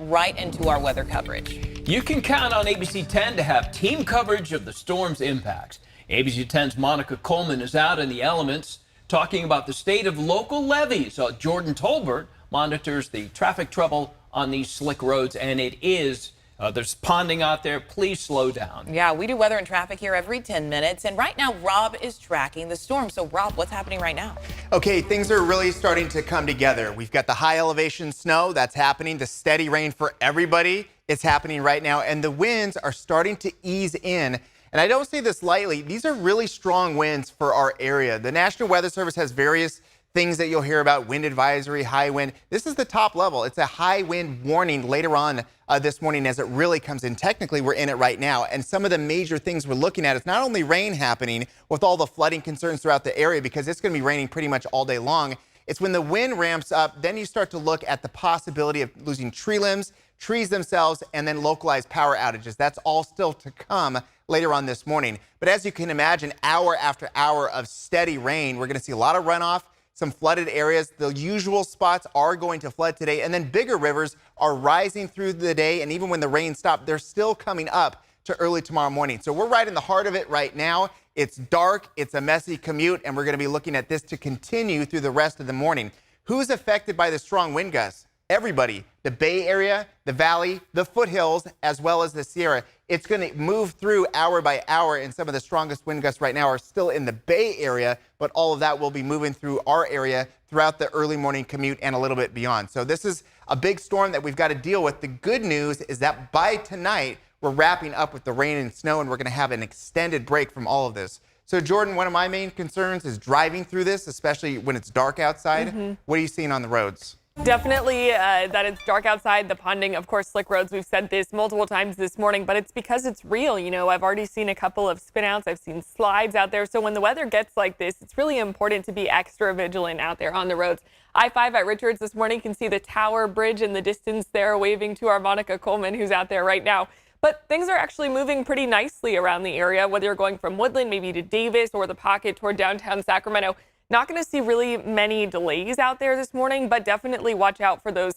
right into our weather coverage. You can count on ABC 10 to have team coverage of the storm's impacts. ABC 10's Monica Coleman is out in the elements talking about the state of local levees. Jordan Tolbert monitors the traffic trouble on these slick roads, and there's ponding out there. Please slow down. Yeah, we do weather and traffic here every 10 minutes. And right now, Rob is tracking the storm. So, Rob, what's happening right now? Okay, things are really starting to come together. We've got the high elevation snow that's happening, the steady rain for everybody. It's happening right now, and the winds are starting to ease in. And I don't say this lightly. These are really strong winds for our area. The National Weather Service has various things that you'll hear about: wind advisory, high wind. This is the top level. It's a high wind warning later on this morning as it really comes in. Technically, we're in it right now. And some of the major things we're looking at is not only rain happening with all the flooding concerns throughout the area, because it's going to be raining pretty much all day long. It's when the wind ramps up, then you start to look at the possibility of losing tree limbs, trees themselves, and then localized power outages. That's all still to come later on this morning. But as you can imagine, hour after hour of steady rain, we're going to see a lot of runoff, some flooded areas. The usual spots are going to flood today, and then bigger rivers are rising through the day, and even when the rain stopped, they're still coming up to early tomorrow morning. So we're right in the heart of it right now. It's dark, it's a messy commute, and we're going to be looking at this to continue through the rest of the morning. Who's affected by the strong wind gusts? Everybody. The Bay Area, the Valley, the foothills, as well as the Sierra. It's going to move through hour by hour, and some of the strongest wind gusts right now are still in the Bay Area, but all of that will be moving through our area throughout the early morning commute and a little bit beyond. So this is a big storm that we've got to deal with. The good news is that by tonight, we're wrapping up with the rain and snow, and we're going to have an extended break from all of this. So, Jordan, one of my main concerns is driving through this, especially when it's dark outside. What are you seeing on the roads? Definitely that it's dark outside, the ponding, of course, slick roads. We've said this multiple times this morning, but it's because it's real. You know, I've already seen a couple of spinouts. I've seen slides out there. So when the weather gets like this, it's really important to be extra vigilant out there on the roads. I-5 at Richards this morning, you can see the Tower Bridge in the distance there, waving to our Monica Coleman, who's out there right now. But things are actually moving pretty nicely around the area, whether you're going from Woodland maybe to Davis or the Pocket toward downtown Sacramento. Not going to see really many delays out there this morning, but definitely watch out for those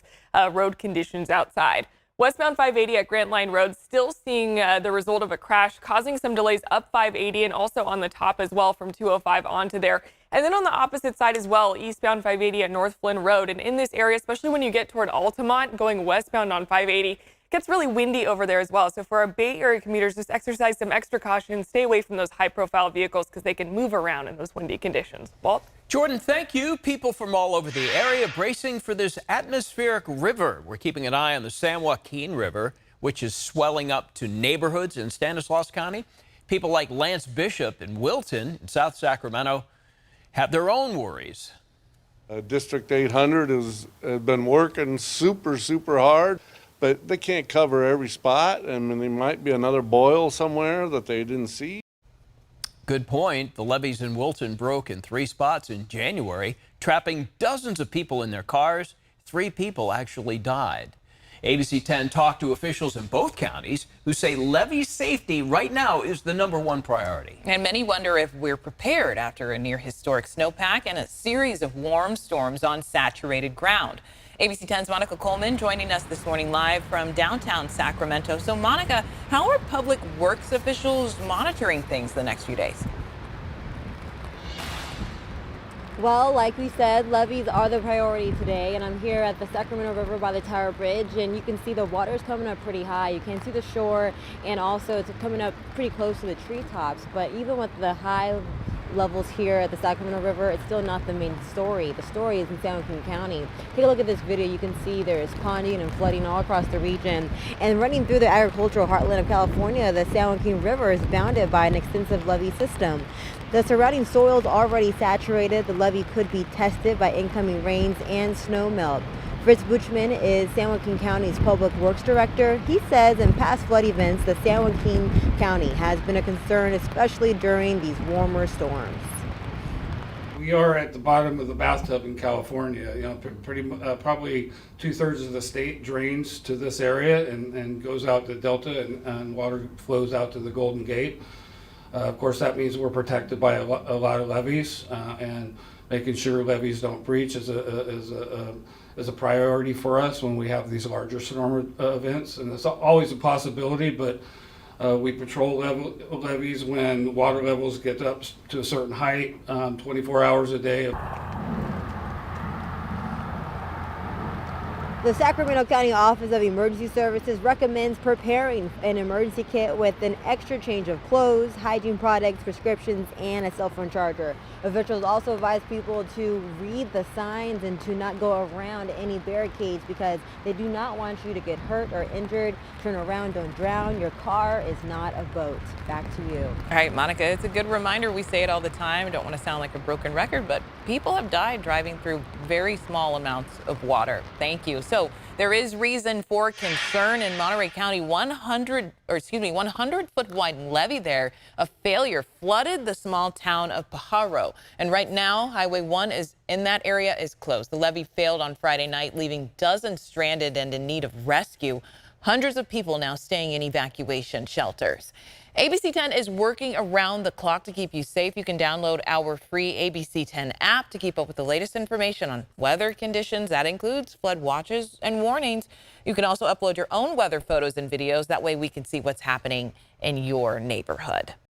road conditions outside. Westbound 580 at Grant Line Road, still seeing the result of a crash, causing some delays up 580 and also on the top as well from 205 onto there. And then on the opposite side as well, eastbound 580 at North Flynn Road. And in this area, especially when you get toward Altamont, going westbound on 580, gets really windy over there as well. So for our Bay Area commuters, just exercise some extra caution. Stay away from those high-profile vehicles because they can move around in those windy conditions. Walt? Jordan, thank you. People from all over the area bracing for this atmospheric river. We're keeping an eye on the San Joaquin River, which is swelling up to neighborhoods in Stanislaus County. People like Lance Bishop in Wilton in South Sacramento have their own worries. District 800 has been working super hard, but they can't cover every spot, and there might be another boil somewhere that they didn't see. Good point. The levees in Wilton broke in 3 spots in January, trapping dozens of people in their cars. 3 people actually died. ABC 10 talked to officials in both counties who say levee safety right now is the #1 priority. And many wonder if we're prepared after a near historic snowpack and a series of warm storms on saturated ground. ABC 10's Monica Coleman joining us this morning live from downtown Sacramento. So, Monica, how are public works officials monitoring things the next few days? Well, like we said, levees are the priority today, and I'm here at the Sacramento River by the Tower Bridge, and you can see the water's coming up pretty high. You can see the shore, and also it's coming up pretty close to the treetops. But even with the high levels here at the Sacramento River, it's still not the main story. The story is in San Joaquin County. Take a look at this video. You can see there's ponding and flooding all across the region. And running through the agricultural heartland of California, the San Joaquin River is bounded by an extensive levee system. The surrounding soil is already saturated. The levee could be tested by incoming rains and snow melt. Fritz Buchman is San Joaquin County's Public Works Director. He says in past flood events, the San Joaquin County has been a concern, especially during these warmer storms. We are at the bottom of the bathtub in California. You know, probably 2/3 of the state drains to this area and goes out to Delta, and water flows out to the Golden Gate. Of course, that means we're protected by a lot of levees, and making sure levees don't breach is is a priority for us when we have these larger storm events, and it's always a possibility, but we patrol levees when water levels get up to a certain height, 24 hours a day. The Sacramento County Office of Emergency Services recommends preparing an emergency kit with an extra change of clothes, hygiene products, prescriptions, and a cell phone charger. Officials also advise people to read the signs and to not go around any barricades because they do not want you to get hurt or injured. Turn around, don't drown. Your car is not a boat. Back to you. All right, Monica, it's a good reminder. We say it all the time. I don't want to sound like a broken record, but people have died driving through very small amounts of water. Thank you. So there is reason for concern in Monterey County. 100-foot wide levee there, a failure flooded the small town of Pajaro. And right now, Highway 1 is in that area is closed. The levee failed on Friday night, leaving dozens stranded and in need of rescue. Hundreds of people now staying in evacuation shelters. ABC 10 is working around the clock to keep you safe. You can download our free ABC 10 app to keep up with the latest information on weather conditions. That includes flood watches and warnings. You can also upload your own weather photos and videos. That way we can see what's happening in your neighborhood.